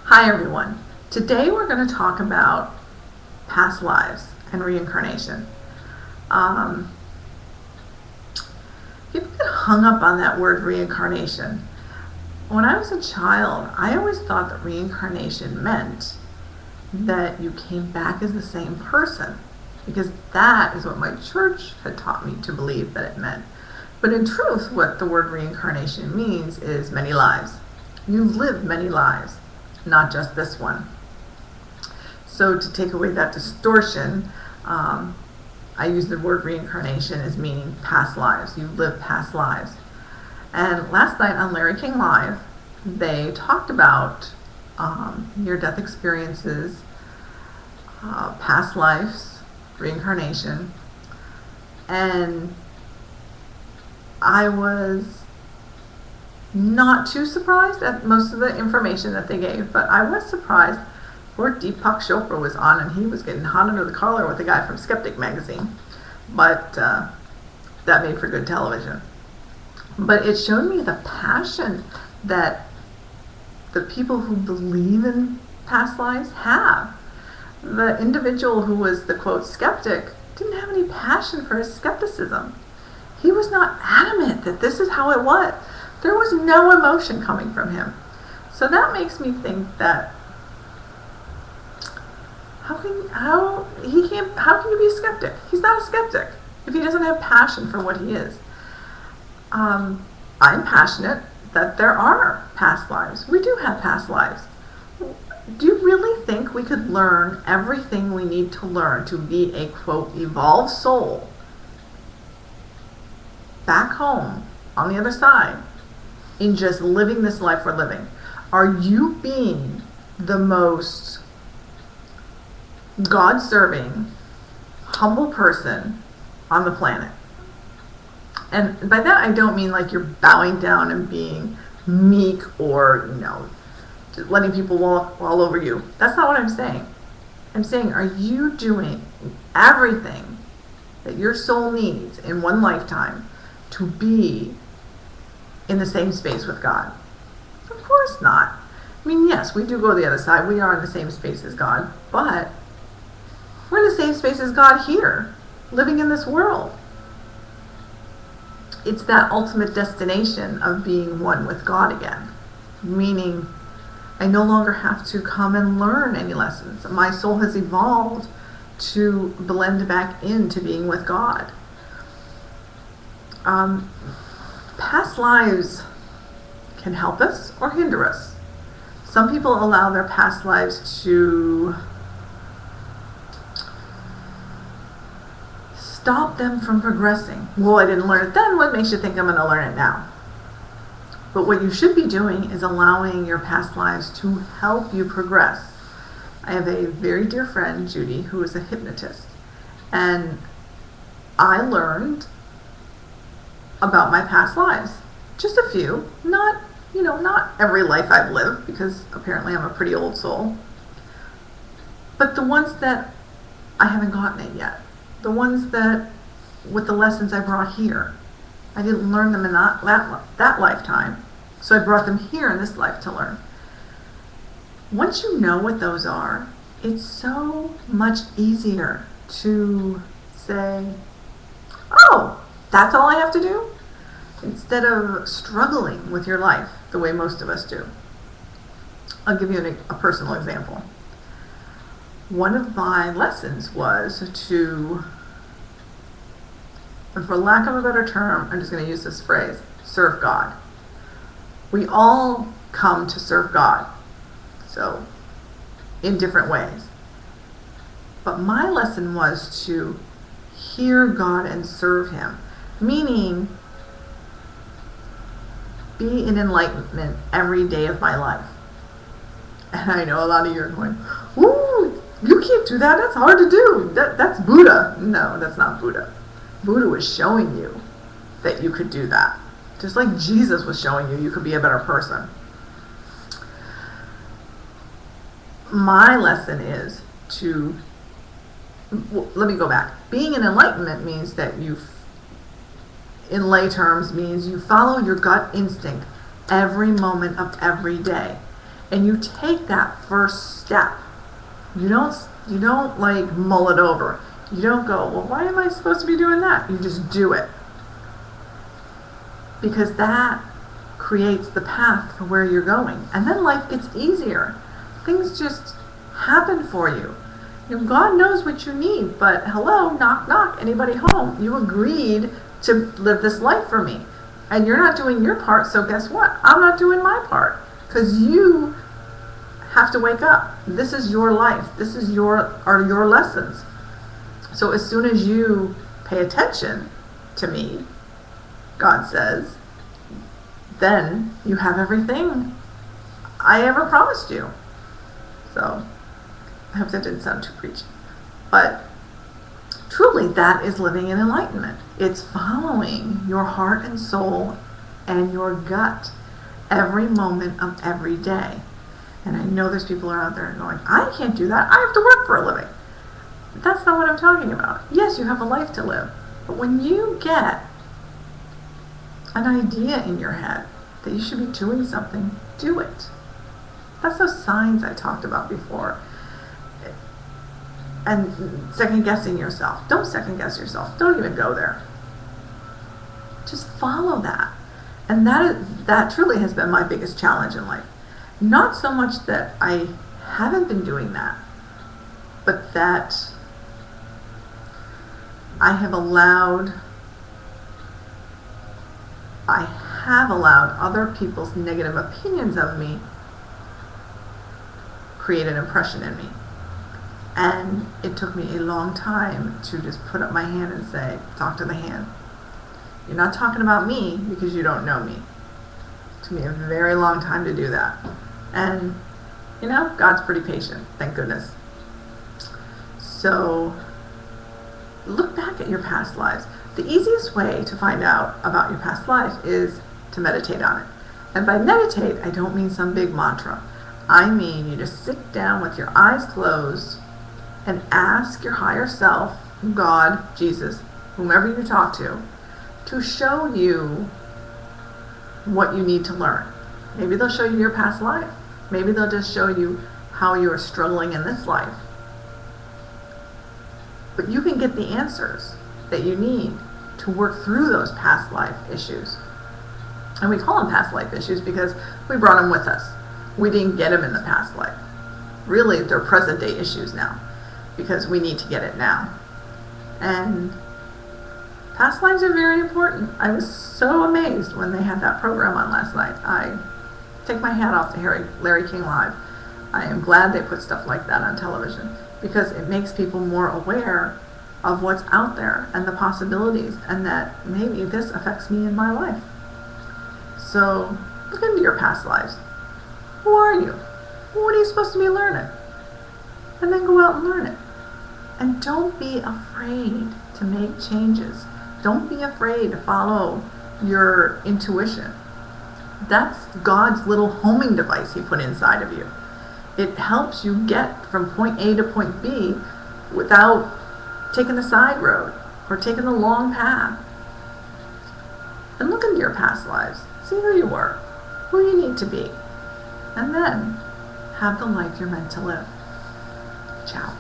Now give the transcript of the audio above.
Hi everyone. Today we're going to talk about past lives and reincarnation. Um, People get hung up on that word reincarnation. When I was a child, I always thought that reincarnation meant that you came back as the same person, because that is what my church had taught me to believe that it meant. But in truth, what the word reincarnation means is many lives. You've lived many lives, not just this one. So to take away that distortion, I use the word reincarnation as meaning past lives. You've lived past lives. And last night on Larry King Live, they talked about near-death experiences, past lives, reincarnation, and I was not too surprised at most of the information that they gave, but I was surprised. Poor Deepak Chopra was on, and he was getting hot under the collar with the guy from Skeptic magazine, but that made for good television. But it showed me the passion that the people who believe in past lives have. The individual who was the quote skeptic didn't have any passion for his skepticism. He was not adamant that this is how it was. There was no emotion coming from him. So that makes me think that how can you be a skeptic? He's not a skeptic if he doesn't have passion for what he is. I'm passionate that there are past lives. We do have past lives. Do you really think we could learn everything we need to learn to be a quote evolved soul back home on the other side in just living this life we're living? Are you being the most God-serving, humble person on the planet? And by that I don't mean like you're bowing down and being meek or, just letting people walk all over you. That's not what I'm saying. I'm saying, are you doing everything that your soul needs in one lifetime to be in the same space with God? Of course not. I mean, yes, we do go to the other side. We are in the same space as God, but we're in the same space as God here, living in this world. It's that ultimate destination of being one with God again, meaning I no longer have to come and learn any lessons. My soul has evolved to blend back into being with God. Past lives can help us or hinder us. Some people allow their past lives to stop them from progressing. Well, I didn't learn it then. What makes you think I'm going to learn it now? But what you should be doing is allowing your past lives to help you progress. I have a very dear friend, Judy, who is a hypnotist. And I learned about my past lives. Just a few. Not every life I've lived, because apparently I'm a pretty old soul. But the ones that I haven't gotten it yet. The ones that, with the lessons I brought here, I didn't learn them in that lifetime, so I brought them here in this life to learn. Once you know what those are, it's so much easier to say, oh, that's all I have to do? Instead of struggling with your life the way most of us do. I'll give you a personal example. One of my lessons was to, for lack of a better term, I'm just going to use this phrase, serve God. We all come to serve God, so in different ways. But my lesson was to hear God and serve Him, meaning be in enlightenment every day of my life. And I know a lot of you are going, ooh, you can't do that. That's hard to do. That's Buddha. No, that's not Buddha. Buddha was showing you that you could do that. Just like Jesus was showing you could be a better person. My lesson is to, let me go back. Being in enlightenment means that in lay terms, means you follow your gut instinct every moment of every day. And you take that first step. You don't like mull it over. You don't go, well, why am I supposed to be doing that? You just do it. Because that creates the path for where you're going. And then life gets easier. Things just happen for you. God knows what you need, but hello, knock, knock, anybody home? You agreed to live this life for me. And you're not doing your part, so guess what? I'm not doing my part. Because you have to wake up. This is your life. This is your lessons. So as soon as you pay attention to me, God says, then you have everything I ever promised you. So I hope that didn't sound too preachy. But truly, that is living in enlightenment. It's following your heart and soul and your gut every moment of every day. And I know there's people out there going, I can't do that. I have to work for a living. That's not what I'm talking about. Yes, you have a life to live. But when you get an idea in your head that you should be doing something, do it. That's those signs I talked about before. And second guessing yourself. Don't second guess yourself. Don't even go there. Just follow that. And that truly has been my biggest challenge in life. Not so much that I haven't been doing that, but that I have allowed other people's negative opinions of me create an impression in me. And it took me a long time to just put up my hand and say, talk to the hand. You're not talking about me because you don't know me. It took me a very long time to do that. And, God's pretty patient, thank goodness. So, look back at your past lives. The easiest way to find out about your past life is to meditate on it. And by meditate, I don't mean some big mantra. I mean you just sit down with your eyes closed and ask your higher self, God, Jesus, whomever you talk to show you what you need to learn. Maybe they'll show you your past life. Maybe they'll just show you how you're struggling in this life. But you can get the answers that you need to work through those past life issues. And we call them past life issues because we brought them with us. We didn't get them in the past life. Really, they're present day issues now because we need to get it now. And past lives are very important. I was so amazed when they had that program on last night. I take my hat off to Larry King Live. I am glad they put stuff like that on television because it makes people more aware of what's out there and the possibilities, and that maybe this affects me in my life. So look into your past lives. Who are you? What are you supposed to be learning? And then go out and learn it. And don't be afraid to make changes. Don't be afraid to follow your intuition. That's God's little homing device he put inside of you. It helps you get from point A to point B without taking the side road or taking the long path. And look into your past lives. See who you were, who you need to be, and then have the life you're meant to live. Ciao.